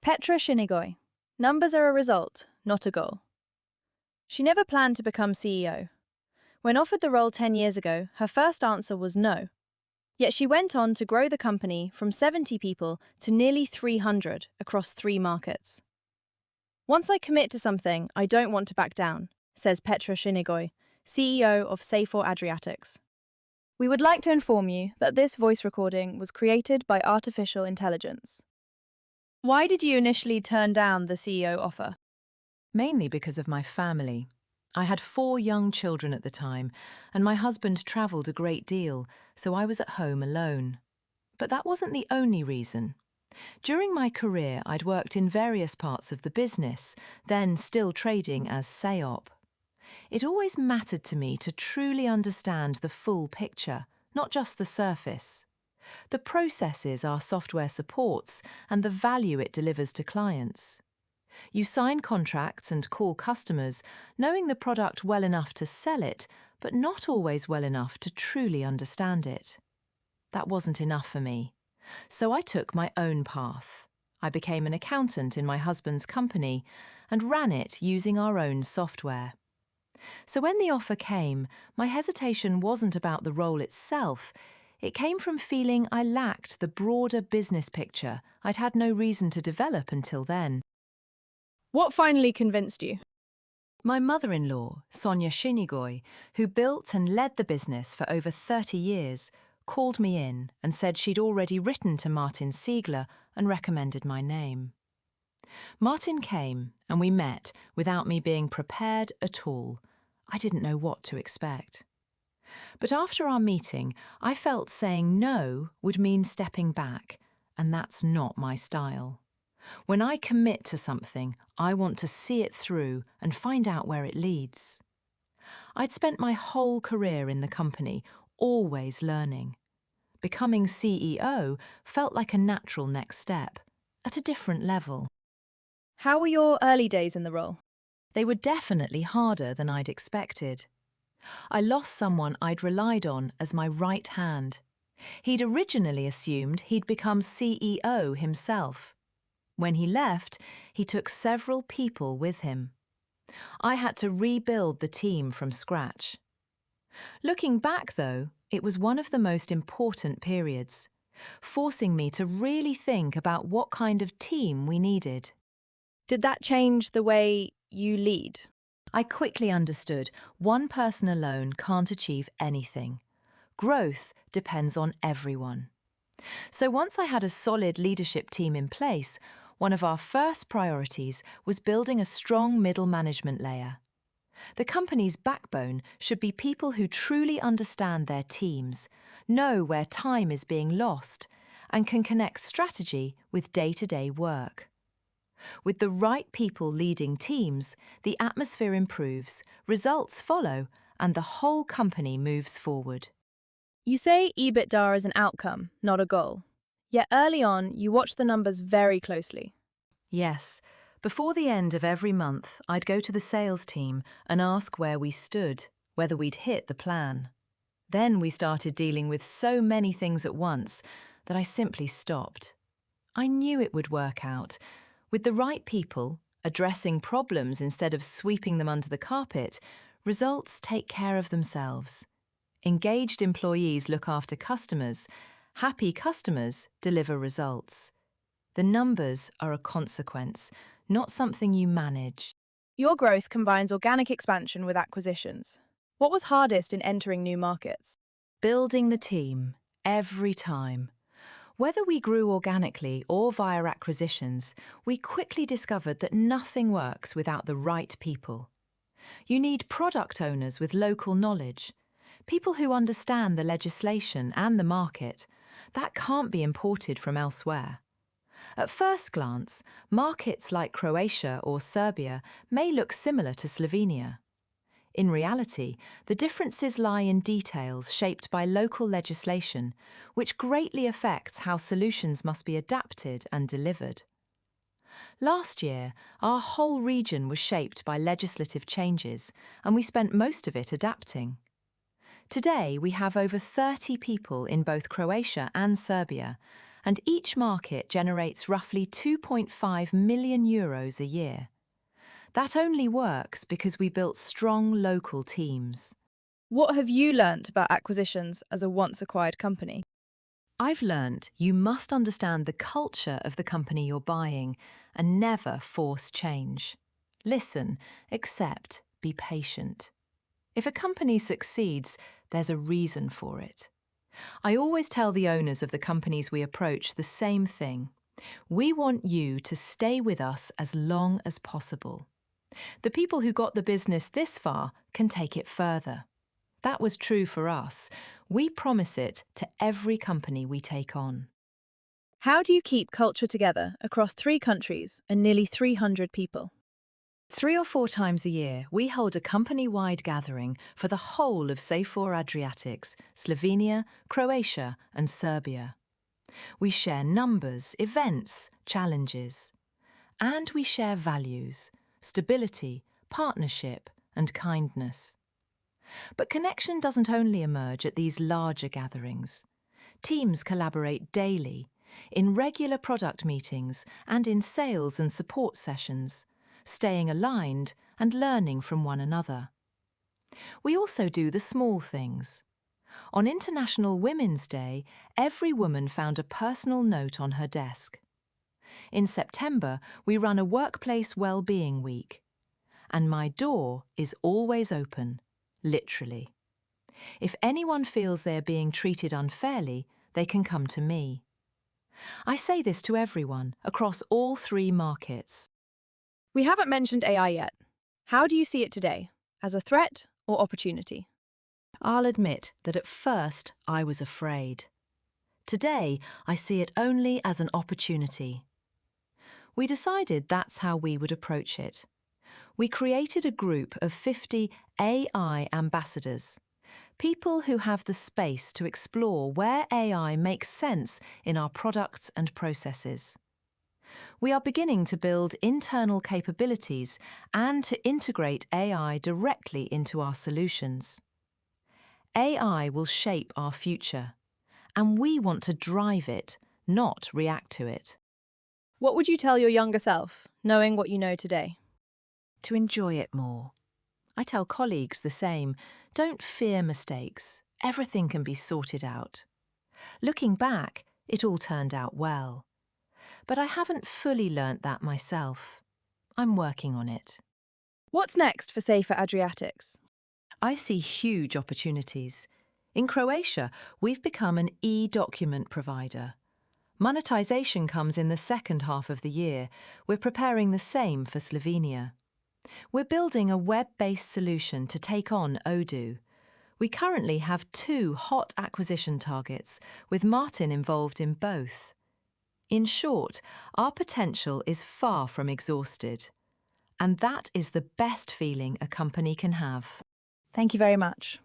Petra Šinigoj. Numbers are a result, not a goal. She never planned to become CEO. When offered the role 10 years ago, her first answer was no. Yet she went on to grow the company from 70 people to nearly 300 across 3 markets. Once I commit to something, I don't want to back down, says Petra Šinigoj, CEO of Seyfor Adriatic. We would like to inform you that this voice recording was created by artificial intelligence. Why did you initially turn down the CEO offer? Mainly because of my family. I had 4 young children at the time, and my husband travelled a great deal, so I was at home alone. But that wasn't the only reason. During my career, I'd worked in various parts of the business, then still trading as SEOP. It always mattered to me to truly understand the full picture, not just the surface. The processes our software supports and the value it delivers to clients. You sign contracts and call customers, knowing the product well enough to sell it, but not always well enough to truly understand it. That wasn't enough for me. So I took my own path. I became an accountant in my husband's company and ran it using our own software. So when the offer came, my hesitation wasn't about the role itself. It came from feeling I lacked the broader business picture I'd had no reason to develop until then. What finally convinced you? My mother-in-law, Petra Šinigoj, who built and led the business for over 30 years, called me in and said she'd already written to Martin Ziegler and recommended my name. Martin came and we met without me being prepared at all. I didn't know what to expect. But after our meeting, I felt saying no would mean stepping back, and that's not my style. When I commit to something, I want to see it through and find out where it leads. I'd spent my whole career in the company, always learning. Becoming CEO felt like a natural next step, at a different level. How were your early days in the role? They were definitely harder than I'd expected. I lost someone I'd relied on as my right hand. He'd originally assumed he'd become CEO himself. When he left, he took several people with him. I had to rebuild the team from scratch. Looking back, though, it was one of the most important periods, forcing me to really think about what kind of team we needed. Did that change the way you lead? I quickly understood one person alone can't achieve anything. Growth depends on everyone. So once I had a solid leadership team in place, one of our first priorities was building a strong middle management layer. The company's backbone should be people who truly understand their teams, know where time is being lost, and can connect strategy with day-to-day work. With the right people leading teams, the atmosphere improves, results follow, and the whole company moves forward. You say EBITDA is an outcome, not a goal. Yet early on, you watched the numbers very closely. Yes. Before the end of every month, I'd go to the sales team and ask where we stood, whether we'd hit the plan. Then we started dealing with so many things at once that I simply stopped. I knew it would work out. With the right people, addressing problems instead of sweeping them under the carpet, results take care of themselves. Engaged employees look after customers. Happy customers deliver results. The numbers are a consequence, not something you manage. Your growth combines organic expansion with acquisitions. What was hardest in entering new markets? Building the team, every time. Whether we grew organically or via acquisitions, we quickly discovered that nothing works without the right people. You need product owners with local knowledge, people who understand the legislation and the market. That can't be imported from elsewhere. At first glance, markets like Croatia or Serbia may look similar to Slovenia. In reality, the differences lie in details shaped by local legislation, which greatly affects how solutions must be adapted and delivered. Last year, our whole region was shaped by legislative changes, and we spent most of it adapting. Today, we have over 30 people in both Croatia and Serbia, and each market generates roughly €2.5 million a year. That only works because we built strong local teams. What have you learnt about acquisitions as a once-acquired company? I've learnt you must understand the culture of the company you're buying and never force change. Listen, accept, be patient. If a company succeeds, there's a reason for it. I always tell the owners of the companies we approach the same thing. We want you to stay with us as long as possible. The people who got the business this far can take it further. That was true for us. We promise it to every company we take on. How do you keep culture together across 3 countries and nearly 300 people? 3 or 4 times a year, we hold a company-wide gathering for the whole of Seyfor Adriatic's, Slovenia, Croatia and Serbia. We share numbers, events, challenges. And we share values, stability, partnership and kindness. But connection doesn't only emerge at these larger gatherings. Teams collaborate daily, in regular product meetings and in sales and support sessions, staying aligned and learning from one another. We also do the small things. On International Women's Day, every woman found a personal note on her desk. In September, we run a Workplace Wellbeing Week. And my door is always open. Literally. If anyone feels they're being treated unfairly, they can come to me. I say this to everyone across all 3 markets. We haven't mentioned AI yet. How do you see it today? As a threat or opportunity? I'll admit that at first I was afraid. Today, I see it only as an opportunity. We decided that's how we would approach it. We created a group of 50 AI ambassadors, people who have the space to explore where AI makes sense in our products and processes. We are beginning to build internal capabilities and to integrate AI directly into our solutions. AI will shape our future, and we want to drive it, not react to it. What would you tell your younger self, knowing what you know today? To enjoy it more. I tell colleagues the same. Don't fear mistakes. Everything can be sorted out. Looking back, it all turned out well. But I haven't fully learnt that myself. I'm working on it. What's next for Seyfor Adriatics? I see huge opportunities. In Croatia, we've become an e-document provider. Monetization comes in the second half of the year. We're preparing the same for Slovenia. We're building a web-based solution to take on Odoo. We currently have 2 hot acquisition targets, with Martin involved in both. In short, our potential is far from exhausted. And that is the best feeling a company can have. Thank you very much.